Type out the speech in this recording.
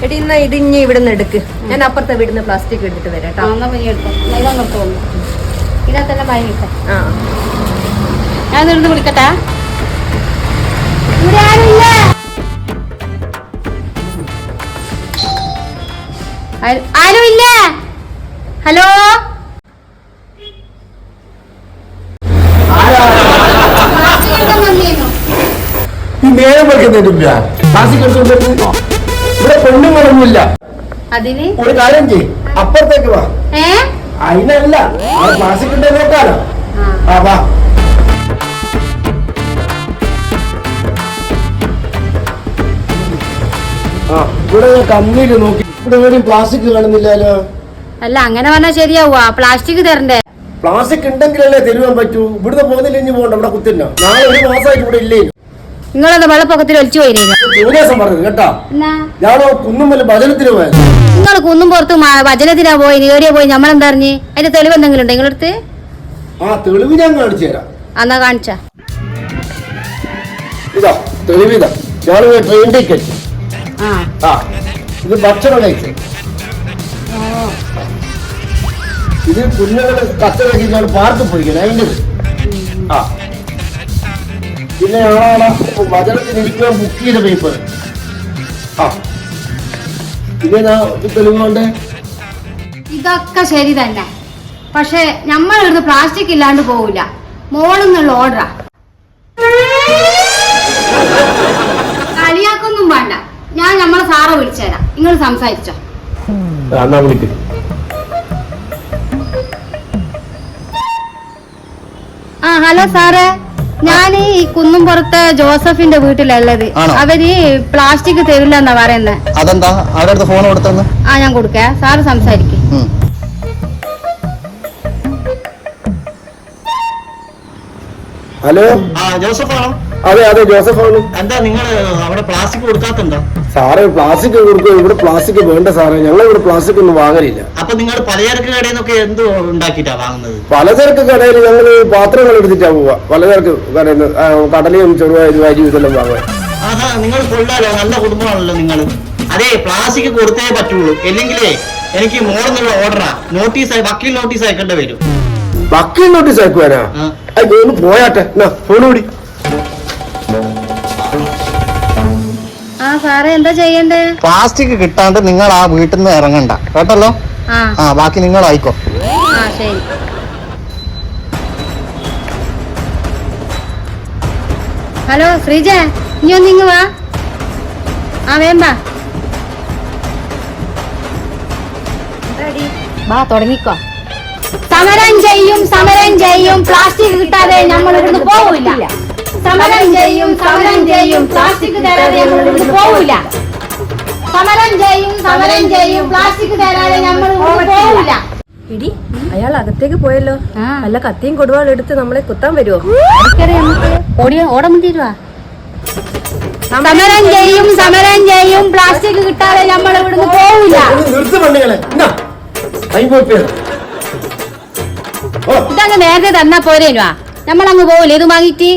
എടി എന്നാ ഇത് ഇനി ഇവിടെ നിന്ന് എടുക്ക്. ഞാൻ അപ്പുറത്തെ വീടിന്ന് പ്ലാസ്റ്റിക് എടുത്തിട്ട് വരാം കേട്ടോ. ഇതിനകത്തെല്ലാം ഭയം കിട്ടാം. ആ ഞാൻ എടുത്ത് വിളിക്കട്ടെ. ഇവിടെ ആരുമില്ല. ആരുമില്ല. ഹലോ നേരം വെക്കുന്നില്ല. ഇവിടെ പെണ്ണുങ്ങളൊന്നുമില്ല. അതിന് ഒരു കാര്യം ചെയ്യും, അപ്പുറത്തേക്ക് വാ. അതിനല്ല പ്ലാസ്റ്റിക് ഉണ്ടോ നോക്കാലോ. ആ വാ. ഇവിടെ കമ്മിയില് നോക്കി ഇവിടെ എവിടെയും പ്ലാസ്റ്റിക് കാണുന്നില്ലല്ലോ. അല്ല അങ്ങനെ പറഞ്ഞാൽ ശരിയാവുക. പ്ലാസ്റ്റിക് തരണ്ടേ? പ്ലാസ്റ്റിക് ഉണ്ടെങ്കിലല്ലേ തരുവാൻ പറ്റൂ. ഇവിടുന്ന് പോകുന്നില്ല, ഇനി പോകണ്ട. ഇവിടെ കുത്തില്ല. നാളെ ഒരു മാസമായിട്ട് ഇവിടെ ഇല്ലേ. നിങ്ങളത് വെള്ളപ്പൊക്കത്തിൽ ഒലിച്ചു പോയിരുന്നു പറഞ്ഞത് കേട്ടാ. ഞാൻ കുന്നുമല്ല ഭജനത്തിന് പോയത്. നിങ്ങൾ കുന്നും പുറത്ത് ഭജനത്തിനാ പോയി, ഏടിയാ പോയി. നമ്മളെന്താ അറിഞ്ഞ്? അതിന്റെ തെളിവ് എന്തെങ്കിലും ഉണ്ടോ നിങ്ങളടുത്ത്? ആ തെളിവ് ഞാൻ കാണിച്ചു തരാം. എന്നാ കാണിച്ച. ഇതാ തെളിവിതാ. ഞാൻ ട്രെയിൻ ടിക്കറ്റ്. ആ ഇത് ഭക്ഷണം കഴിച്ചു. ഇത് കുഞ്ഞുങ്ങൾ കച്ചവടക്കി ഞാൻ പാർക്കിൽ പോയിക്കണം അതിൻ്റെ. ആ പിന്നെ ആളാണ് വചനത്തിന് ഇരിക്കാൻ ബുക്ക് ചെയ്ത പേപ്പർ. ആ പിന്നെ ഞാൻ തെളിവുകൊണ്ട് ഇതൊക്കെ ശരി തന്നെ. പക്ഷെ നമ്മൾ ഇവിടുന്ന് പ്ലാസ്റ്റിക് ഇല്ലാണ്ട് പോവില്ല. മോളിൽ നിന്നുള്ള ഓർഡറാ. കളിയാക്കൊന്നും വേണ്ട. ഞാൻ നമ്മളെ സാറെ വിളിച്ചുതരാം. നിങ്ങൾ സംസാരിച്ചോ. വിളിക്കും. ആ ഹലോ സാറേ, ഞാൻ ഈ കുന്നുംപുറത്തെ ജോസഫിന്റെ വീട്ടിലുള്ളത്. അവര് പ്ലാസ്റ്റിക് തരില്ല എന്നാ പറയുന്നത്. അതെന്താ അവരുടെ ഫോൺ കൊടുത്തെന്ന്? ആ ഞാൻ കൊടുക്കാം. സാറ് സംസാരിക്കും. ഹലോ ജോസഫാണോ? അതെ അതെ ജോസഫാണ്. എന്താ നിങ്ങൾ അവിടെ പ്ലാസ്റ്റിക് കൊടുക്കാത്തുണ്ടോ? സാറേ പ്ലാസ്റ്റിക് കൊടുക്കും. ഇവിടെ പ്ലാസ്റ്റിക് വേണ്ട സാറേ. ഞങ്ങൾ ഇവിടെ പ്ലാസ്റ്റിക് ഒന്നും വാങ്ങലില്ല. അപ്പൊ നിങ്ങൾ പലചരക്ക് കടയിൽ നിന്നൊക്കെ എന്ത് ഉണ്ടാക്കിയിട്ടാ വാങ്ങുന്നത്? പലചരക്ക് കടയിൽ ഞങ്ങൾ പാത്രങ്ങൾ എടുത്തിട്ടാ പോവാ. പലചരക്ക് കടയിൽ നിന്ന് കടലയും ചെറുവായും അരിയും ഇതെല്ലാം വാങ്ങാൻ. അതാ നിങ്ങൾ കൊള്ളാലോ, നല്ല കുടുംബമാണല്ലോ നിങ്ങൾ. അതെ പ്ലാസ്റ്റിക് കൊടുത്തേ പറ്റുള്ളൂ. ഇല്ലെങ്കിലേ എനിക്ക് മോളിന്നുള്ള ഓർഡറാ. നോട്ടീസ് വക്കീൽ നോട്ടീസ് അയക്കേണ്ടി വരും. വക്കീൽ നോട്ടീസ് അയക്കുവാനാ? ഒന്ന് പോയാട്ടെ. ഫോൺ കൂടി. ആ സാറേ എന്താ ചെയ്യണ്ടേ? പ്ലാസ്റ്റിക് കിട്ടാണ്ട് നിങ്ങൾ ആ വീട്ടിൽ നിന്ന് ഇറങ്ങണ്ട കേട്ടല്ലോ. ആ ബാക്കി നിങ്ങൾ ആയിക്കോ. ആ ശരി. ഹലോ ശ്രീജ, ഇനി ഒന്നിങ്ങ് വാ. ആ വേമ്പാ വാ തുടങ്ങിക്കോ. സമരം ചെയ്യും സമരം ചെയ്യും പ്ലാസ്റ്റിക് കിട്ടാതെ നമ്മൾ ഇവിടുന്ന് പോവില്ല. സമരം ചെയ്യും സമരം ചെയ്യും പ്ലാസ്റ്റിക് തരാതെ നമ്മൾ ഇവിടുന്ന് പോവില്ല. സമരം ചെയ്യും സമരം ചെയ്യും പ്ലാസ്റ്റിക് തരാതെ നമ്മൾ ഇവിടുന്ന് പോവില്ല. എടി അയാൾ അകത്തേക്ക് പോയല്ലോ. നല്ല കത്തിയും കൊടുവാളും എടുത്ത് നമ്മളെ കുത്താൻ വരുമോ? ഓടം തീരുവാ. സമരം ചെയ്യും സമരം ചെയ്യും പ്ലാസ്റ്റിക് കിട്ടാതെ നമ്മൾ ഇവിടുന്ന് പോവില്ല. ഇതങ്ങ് നേരത്തെ തന്നാ പോരേനുവാ. നമ്മളങ്ങ് പോവില്ല ഇത് വാങ്ങിയിട്ട്.